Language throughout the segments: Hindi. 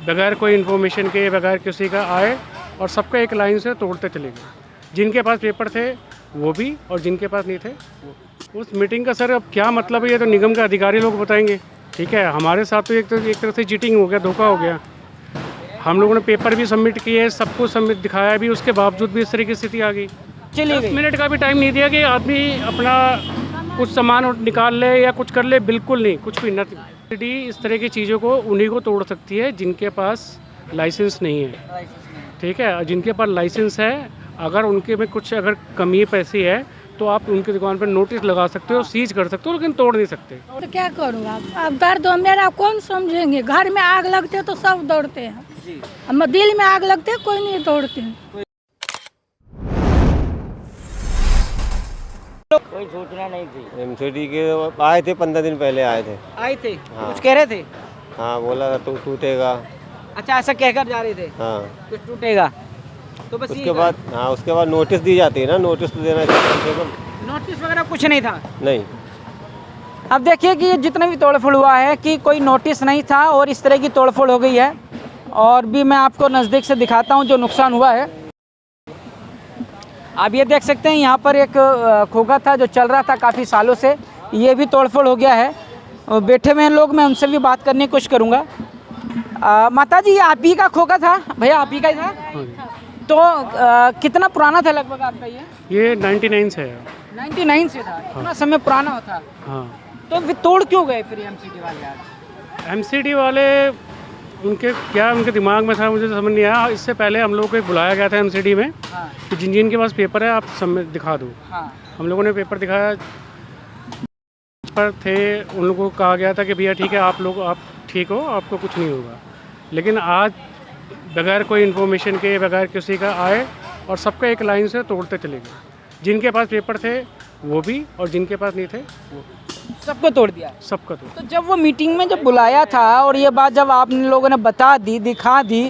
बगैर कोई इन्फॉर्मेशन के, बगैर किसी का आए और सबका एक लाइन से तोड़ते चले गए। जिनके पास पेपर थे वो भी, और जिनके पास नहीं थे वो। उस मीटिंग का सर अब क्या मतलब है, ये तो निगम के अधिकारी लोग बताएंगे। ठीक है, हमारे साथ तो एक तरह से चीटिंग हो गया, धोखा हो गया। हम लोगों ने पेपर भी सबमिट किए, सब कुछ सबमिट दिखाया भी, उसके बावजूद भी इस तरह की स्थिति आ गई। 10 मिनट का भी टाइम नहीं दिया कि आदमी अपना कुछ सामान निकाल ले या कुछ कर ले, बिल्कुल नहीं, कुछ भी नहीं। इस तरह की चीज़ों को उन्हीं को तोड़ सकती है जिनके पास लाइसेंस नहीं है। ठीक है, जिनके पास लाइसेंस है, अगर उनके में कुछ अगर कमी पैसी है तो आप उनकी दुकान पर नोटिस लगा सकते हो, सीज कर सकते हो, लेकिन तोड़ नहीं सकते। तो क्या करूँ अब दर्द मेरा कौन समझेंगे। घर में आग लगते तो सब दौड़ते हैं, अब दिल में आग लगते कोई नहीं दौड़ते हैं। कोई सूचना नहीं थी। एमसीडी के आए थे, 15 दिन पहले आए थे। हाँ। कुछ कह रहे थे? हाँ, बोला था तू टूटेगा। अच्छा, ऐसा कहकर जा रहे थे? हाँ, कुछ टूटेगा तो बस उसके बाद नोटिस दी जाती है ना, नोटिस तो देना चाहिए कम से कम। नोटिस वगैरह कुछ नहीं था? नहीं। अब देखिए कि ये जितना भी तोड़फोड़ हुआ है कि कोई नोटिस नहीं था और इस तरह की तोड़फोड़ हो गई है। और भी मैं आपको नज़दीक से दिखाता हूँ जो नुकसान हुआ है। आप ये देख सकते हैं, यहाँ पर एक खोखा था जो चल रहा था काफ़ी सालों से, ये भी तोड़फोड़ हो गया है। और बैठे हुए हैं लोग, मैं उनसे भी बात करने की कोशिश करूँगा। माता जी, ये आप ही का खोखा था? भैया आप ही का ही था? तो कितना पुराना था लगभग आपका ये 99 से है। 99 से था? इतना समय पुराना होता? हाँ। तो फिर तोड़ क्यों गए फिर एमसीडी वाले आज? एमसीडी वाले उनके दिमाग में था, मुझे समझ नहीं आया। इससे पहले हम लोगों को बुलाया गया था एमसीडी में कि जिन के पास पेपर है आप सबमिट दिखा दो। हम लोगों ने पेपर दिखाया, पर थे, उन लोगों को कहा गया था कि भैया ठीक है, आप ठीक हो, आपको कुछ नहीं होगा। लेकिन आज बगैर कोई इन्फॉर्मेशन के, बगैर किसी का आए और सबका एक लाइन से तोड़ते चले गए। जिनके पास पेपर थे वो भी, और जिनके पास नहीं थे वो। सबको तोड़ दिया? सबका तोड़। तो जब वो मीटिंग में जब बुलाया था और ये बात जब आप लोगों ने बता दी, दिखा दी,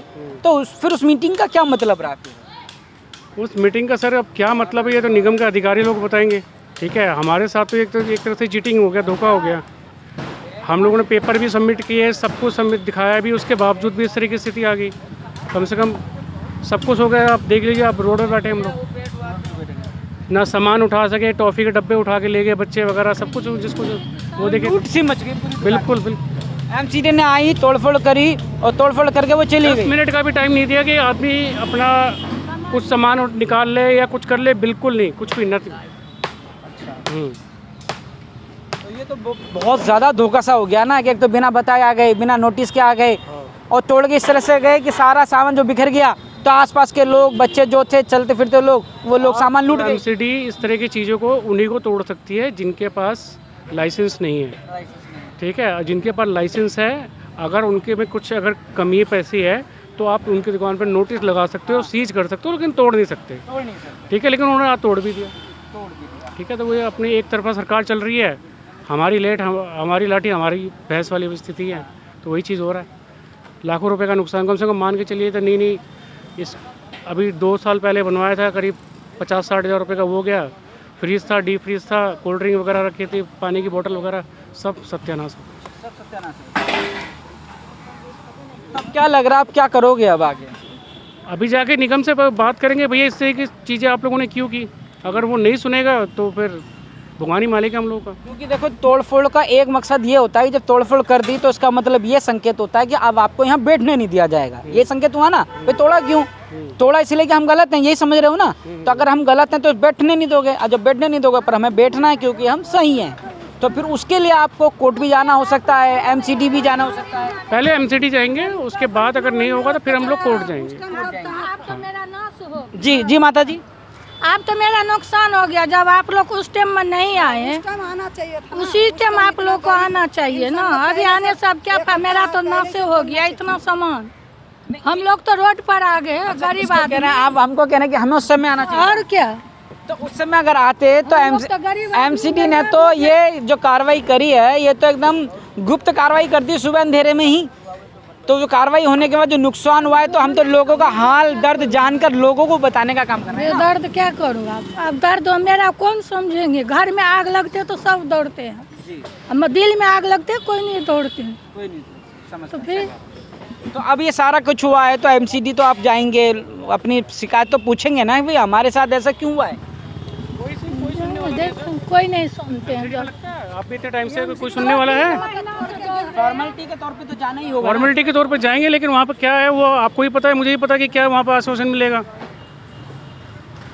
तो फिर उस मीटिंग का क्या मतलब रहा फिर? उस मीटिंग का सर अब क्या मतलब है, ये तो निगम के अधिकारी लोग बताएंगे। ठीक है, हमारे साथ तो एक तरह से चीटिंग हो गया, धोखा हो गया। हम लोगों ने पेपर भी सबमिट किए, सब कुछ सबमिट दिखाया भी, उसके बावजूद भी इस तरह की स्थिति आ गई। कम से कम सब कुछ हो गया। आप देख लीजिए, आप रोड पर बैठे हम लोग, ना सामान उठा सके, टॉफ़ी के डब्बे उठा के ले गए बच्चे वगैरह, सब कुछ जिसको वो देखे। लूट सी मच गई। बिल्कुल। एमसीडी ने आई, तोड़फोड़ करी और तोड़फोड़ करके वो चली गई। 10 मिनट का भी टाइम नहीं दिया कि आदमी अपना कुछ सामान निकाल ले या कुछ कर ले, बिल्कुल नहीं, कुछ भी नहीं। तो ये तो बहुत ज़्यादा धोखा सा हो गया ना कि एक तो बिना बताए आ गए, बिना नोटिस के आ गए और तोड़ के इस तरह से गए कि सारा सामान जो बिखर गया, तो आसपास के लोग, बच्चे जो थे, चलते फिरते लोग, वो लोग सामान लूट गए। एमसीडी इस तरह की चीज़ों को उन्हीं को तोड़ सकती है जिनके पास लाइसेंस नहीं है। ठीक है, जिनके पास लाइसेंस है, अगर उनके में कुछ अगर कमी पैसी है तो आप उनकी दुकान पर नोटिस लगा सकते हो, सीज कर सकते हो, लेकिन तोड़ नहीं सकते। ठीक है, लेकिन उन्होंने आज तोड़ भी दिया। ठीक है, तो वो अपनी एक तरफा सरकार चल रही है, हमारी लाठी हमारी भैंस वाली स्थिति है। तो वही चीज़ हो रहा है। लाखों रुपए का नुकसान, कम से कम मान के चलिए। तो नहीं, इस अभी 2 साल पहले बनवाया था, करीब 50-60 हज़ार रुपये का वो गया। फ्रीज था, डीप फ्रीज था, कोल्ड ड्रिंक वगैरह रखी थी, पानी की बोतल वगैरह, सब सत्यानाश। अब क्या लग रहा है, आप क्या करोगे अब आगे? अभी जाके निगम से बात करेंगे, भैया इस तरह की चीज़ें आप लोगों ने क्यों की। अगर वो नहीं सुनेगा तो फिर भुगतान मालिक है हम लोगों का। क्योंकि देखो, तोड़फोड़ का एक मकसद ये होता है, जब तोड़फोड़ कर दी तो इसका मतलब ये संकेत होता है कि अब आपको यहाँ बैठने नहीं दिया जाएगा। ये संकेत हुआ ना, भाई तोड़ा क्यों? तोड़ा इसलिए कि हम गलत हैं, यही समझ रहे हो ना। तो अगर हम गलत हैं तो बैठने नहीं दोगे, और जब बैठने नहीं दोगे पर हमें बैठना है क्योंकि हम सही हैं, तो फिर उसके लिए आपको कोर्ट भी जाना हो सकता है, एमसीडी भी जाना हो सकता है। पहले एमसीडी जाएंगे, उसके बाद अगर नहीं होगा तो फिर हम लोग कोर्ट जाएंगे। जी माता जी, अब तो मेरा नुकसान हो गया। जब आप लोग उस टाइम में नहीं आए, उसी टाइम आप लोग को आना चाहिए ना। अभी आने से अब क्या, मेरा तो नाश हो गया इतना सामान। हम लोग तो रोड पर आ गए, गरीब आदमी। आप हमको कहना कि हमें उस समय आना चाहिए, और क्या। तो उस समय अगर आते तो एमसीडी ने तो ये जो कार्रवाई करी है, ये तो एकदम गुप्त कार्रवाई कर दी सुबह अंधेरे में ही। तो जो कार्रवाई होने के बाद जो नुकसान हुआ है, तो हम तो लोगों का हाल दर्द जानकर लोगों को बताने का काम कर रहे हैं। दर्द क्या करूँ अब दर्द मेरा कौन समझेंगे। घर में आग लगते तो सब दौड़ते हैं, अब दिल में आग लगते कोई नहीं दौड़ते। कोई नहीं तो फिर तो अब ये सारा कुछ हुआ है तो एमसीडी तो आप जाएंगे, अपनी शिकायत तो पूछेंगे ना भाई हमारे साथ ऐसा क्यों हुआ है। देखो कोई नहीं सुनते हैं जब आप भी इतने टाइम से कोई सुनने वाला है? फॉर्मेलिटी के तौर पे तो जाना ही होगा। फॉर्मेलिटी के तौर पे जाएंगे, लेकिन वहाँ पर क्या है वो आपको ही पता है, मुझे ही पता है कि क्या वहाँ पर आश्वासन मिलेगा।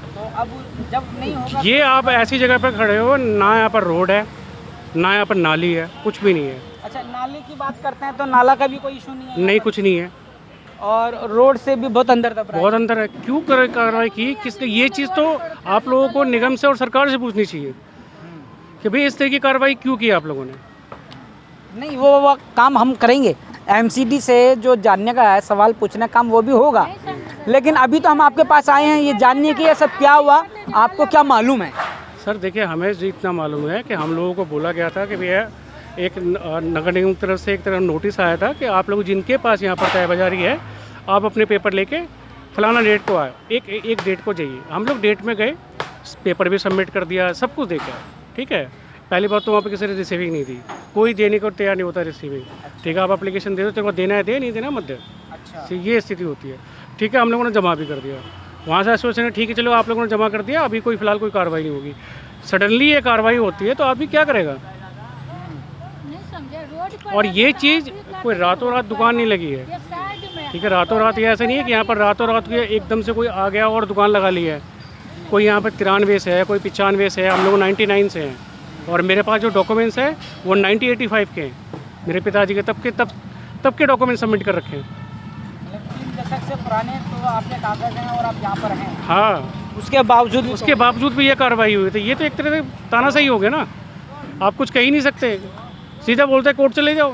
तो अब जब नहीं होगा ये आप ऐसी जगह पर खड़े हो, ना यहाँ पर रोड है, ना यहाँ पर नाली है, कुछ भी नहीं है। अच्छा नाले की बात करते हैं तो नाला का भी कोई इशू नहीं है नहीं, कुछ नहीं है। और रोड से भी बहुत अंदर तक बहुत अंदर है। क्यों कार्रवाई की किसने? ये चीज़ तो आप लोगों को निगम से और सरकार से पूछनी चाहिए कि भाई इस तरह की कार्रवाई क्यों की आप लोगों ने। नहीं वो काम हम करेंगे, एमसीडी से जो जानने का है सवाल पूछने का काम वो भी होगा, लेकिन अभी तो हम आपके पास आए हैं ये जानने की ये सब क्या हुआ, आपको क्या मालूम है। सर देखिए, हमें जितना मालूम है कि हम लोगों को बोला गया था कि भैया एक नगर निगम की तरफ से एक तरह नोटिस आया था कि आप लोग जिनके पास यहाँ पर तय बाजारी है, आप अपने पेपर लेके फलाना डेट को आए, एक डेट को जाइए। हम लोग डेट में गए, पेपर भी सबमिट कर दिया, सब कुछ देखा, ठीक है। पहली बात तो वहाँ पे किसी ने रिसीविंग नहीं दी, कोई देने को तैयार नहीं होता रिसीविंग, ठीक है। आप एप्लीकेशन दे दो, तेरे को देना है दे, नहीं देना मत दे। अच्छा तो ये स्थिति होती है, ठीक है। हम लोगों ने जमा भी कर दिया, वहाँ से आश्वासन है ठीक है चलो आप लोगों ने जमा कर दिया, अभी कोई फिलहाल कोई कार्रवाई नहीं होगी। सडनली ये कार्रवाई होती है तो आदमी क्या करेगा? नहीं समझे, रोड पर और ये चीज़ कोई रातों रात दुकान नहीं लगी है, ये साइड में ठीक है। रातों रात ये ऐसा नहीं है कि यहाँ पर रातों रात ये एकदम से कोई आ गया और दुकान लगा ली है। कोई यहाँ पर 93 से है, कोई 95 से है, हम लोग 99 से हैं। और मेरे पास जो डॉक्यूमेंट्स हैं वो 1985 के हैं, मेरे पिताजी के तब के डॉक्यूमेंट सबमिट कर रखे हैं। 3 दशक से पुराने तो आपके कागज हैं और आप यहाँ पर हैं, हाँ, उसके बावजूद भी ये कार्रवाई हुई थी। ये तो एक तरह से तानाशाही हो गया ना, आप कुछ कह ही नहीं सकते, सीधा बोलते कोर्ट चले जाओ।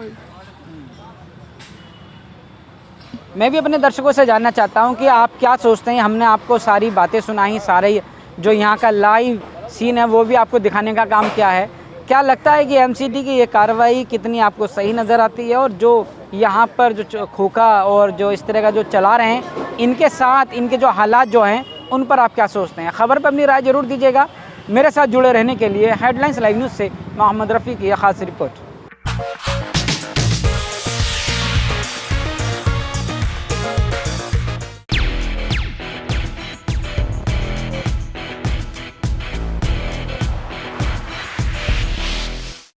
मैं भी अपने दर्शकों से जानना चाहता हूं कि आप क्या सोचते हैं। हमने आपको सारी बातें सुनाई, सारे जो यहाँ का लाइव सीन है वो भी आपको दिखाने का काम किया है। क्या लगता है कि एमसीडी की ये कार्रवाई कितनी आपको सही नज़र आती है, और जो यहाँ पर जो खोखा और जो इस तरह का जो चला रहे हैं इनके साथ इनके जो हालात जो हैं उन पर आप क्या सोचते हैं? खबर पर अपनी राय जरूर दीजिएगा। मेरे साथ जुड़े रहने के लिए हेडलाइंस लाइव न्यूज़ से मोहम्मद रफ़ी की खास रिपोर्ट।